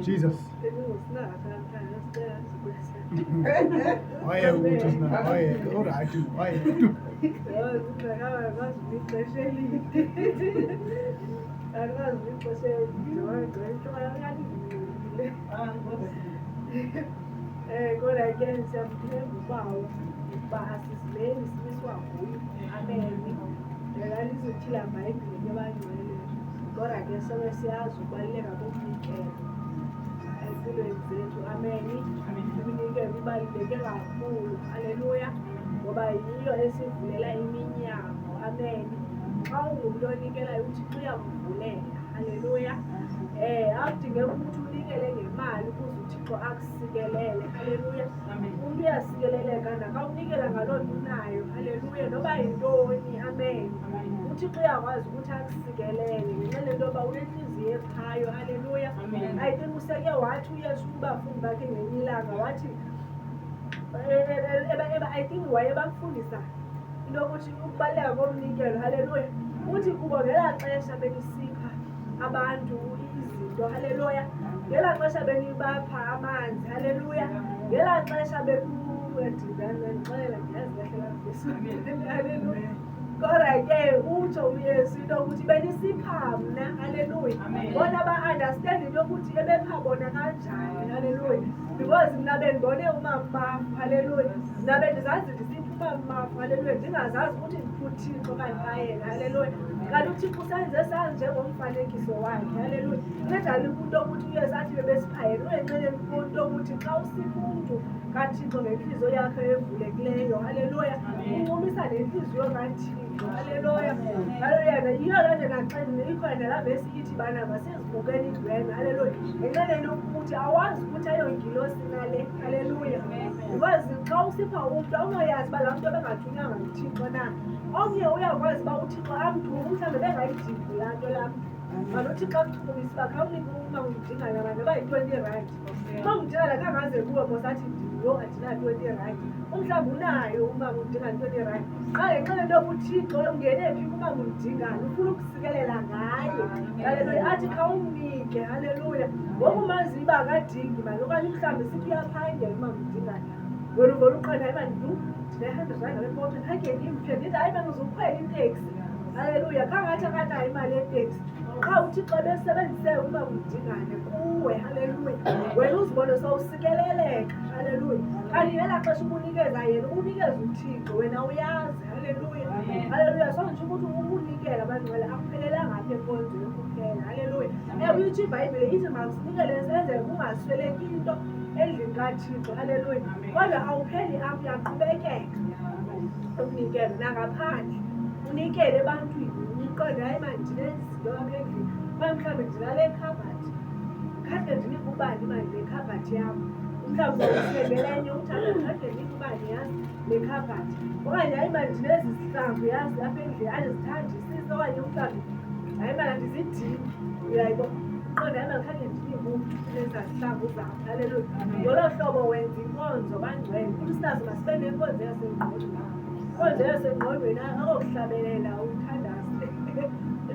Jesus. Why are you just now? Why? All right, why? Kodwa ke siyamthemba ubawo uba asisileli simiswa nguye ameni lizothila eBhayibhilini ebangcwele kodwa ke sobe siyazi ukubaluleka kokunikela empilweni zethu ameni iminikelo ibaluleke kakhulu haleluya ngoba yiyo esivulela iminyango ameni xa ungumntu onikelayo uThixo uyakuvulela haleluya awudingeki ukuthi unikele ngemali ukuze uThixo akusikelele haleluya umuntu uyasikeleleka naxa unikela ngaloo nto unayo haleluya noba yintoni amen uThixo uyakwazi ukuthi akusikelele ngenxa lento yoba unenhliziyo ephayo haleluya I think useke wathi uyesu kubafundi bakhe ngenye ilanga wathi I think wayebafundisa into yokuthi ukubaluleka komnikelo haleluya uthi kubo ngela xesha benisipha abantu izinto haleluya ngela xesha benibapha amanzi haleluya ngela xesha bekuwedizanixelela ndiyazilahlela haleluya kodwa ke utsho uyesu into yokuthi benisipha mna haleluya bona ba-understand into yokuthi ebepha bona kanjani haleluya because mna bendibone umamafu haleluya mna bendizazi ndisipha umamafu haleluya ndingazazi ukuthi uThixo kanti ayena haleluya kanti uThixo usenze sanjengomfanekiso wakhe haleluya incedani into yokuthi uyesu athi bebesipha yena uyenxeleni into yokuthi xa usipha umntu kaThixo ngenhliziyo yakhe evulekileyo haleluya uncumisa nenhliziyo kaThixo haleluya haleluya yiyo loo nto naxeni ikhona la vesi ithi bana masizibukeni indwena haleluya ngenxeleni ukuthi awazi ukuthi ayongilosi nale haleluya because xa usipha umntu awunoyazi uba laa mntu ebengathunywanga nguThixo na omnye uyakwazi uba uThixo amthume mhlawumbe bengayidingi laa nto laa mntu manje uThixo akuchumisa uba khawunike uma undingayo abantu noba yi-20 rand uma undingala kangaze kuwe mosathi ndiyo andina-20 rand umhlawumbe unayo uma udinga 20 rand xa ngenxa lento yokuThixo ungene phi uma undingayo ufuna ukusikelela ngayo haleluya athi khawumnike haleluya ngoku umazi uba akadingi mali okanye mhlawumbe sithi uyaphangela uma undingayo wena uvele uqonda hayi mani ndine-100 rand ngapha khange ndimphe ndithi hayi mani uzukhwela iteksi haleluya kangathi akanayo imali yeteksi xa uThixo besebenzise uma udingane kuwe haleluya wena uzibone sowusikeleleka haleluya kanti ngela xesha ukunikeza yena unikeza uThixo wena uyazi haleluya haleluya sonje ukuthi ukunikela abangcwele akuphelelanga apha enkonzweni kuphela haleluya uyitsho iBhayibhile ithi masinikele senze kungasweleki into endlini kaThixo haleluya kodwa awupheli apho uyaqhubekeka ukunikela nangaphandle unikele ebantwini uqonda hayi mani ndinezinto apha endlini mhlawumbe ndinale khabhathi kade ndinike ubani imali lekhabhathi yam mhlawumbe usengelenye uthanda kade ndinike ubani yazi lekhabhathi okanye hayi mani ndinezi zihlamvu yazi apha endlini andizithandisisi okanye mhlawumbe hayi mani andizidingi uyayibo uqonda hayi mani kade ndinike umntu ezaa zihlamvu zam haleluya ngolo hlobo wenza inkonzo bangcwele futhi sinazo masibe nenkonzo yasengqondweni inkonzo yasengqondweni akokuhlabelela uthandaze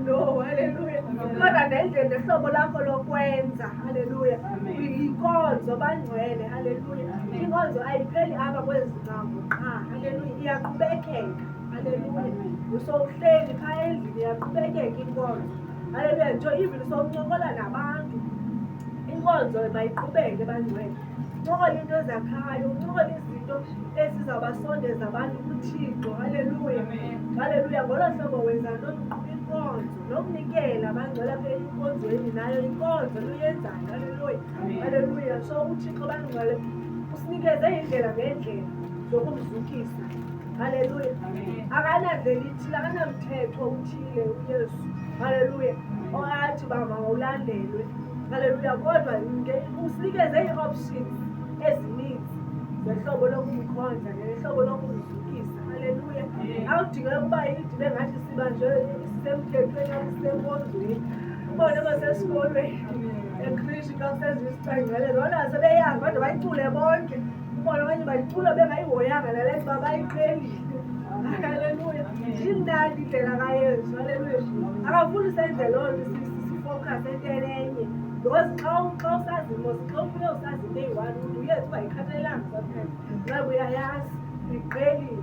no haleluya kodwa nendlela nehlobo lakho lokwenza haleluya inkonzo bangcwele haleluya inkonzo ayipheli apha kwezi ngqambo qha haleluya iyaqhubekeka haleluya usowuhleli phaa endlini iyaqhubekeka inkonzo haleluya nje even sowuncokola nabantu inkonzo mayiqhubeke bangcwele uncokola into ezakhayo uncokola izinto ezizabasondeza abantu kuThixo haleluya haleluya ngolo hlobo wenza inkonzo nokunikela abangcwele apha enkonzweni nayo inkonzo luyenzayo haleluya haleluya so uThixo bangcwele usinikeze indlela ngendlela zokumzukisa haleluya akanandlela ithile akanamthetho uthile uyesu haleluya oathi uba mawulandelwe haleluya kodwa usinikeze ii-options ezininzi ngehlobo lokumkhonza ngehlobo lokumzukisa haleluya awudingeka ukuba idibe ngathi siba nje sisemthethweni sisenkonzweni ubone basesikolweni ekrishi xa kusenziwa isicengcelelo bona sebeyazi kodwa bayicule bonke ubone abanye bayicula bengayihoyanga nale nto bayiqhelile haleluya imnandi indlela kayesu haleluya akafuni senze loo nto sifocus entweni enye because xa usazimo xa ufike usazi into eyi-1 uthi uyenza uba yikhathalelanga saphela naku uyayazi uyiqhelile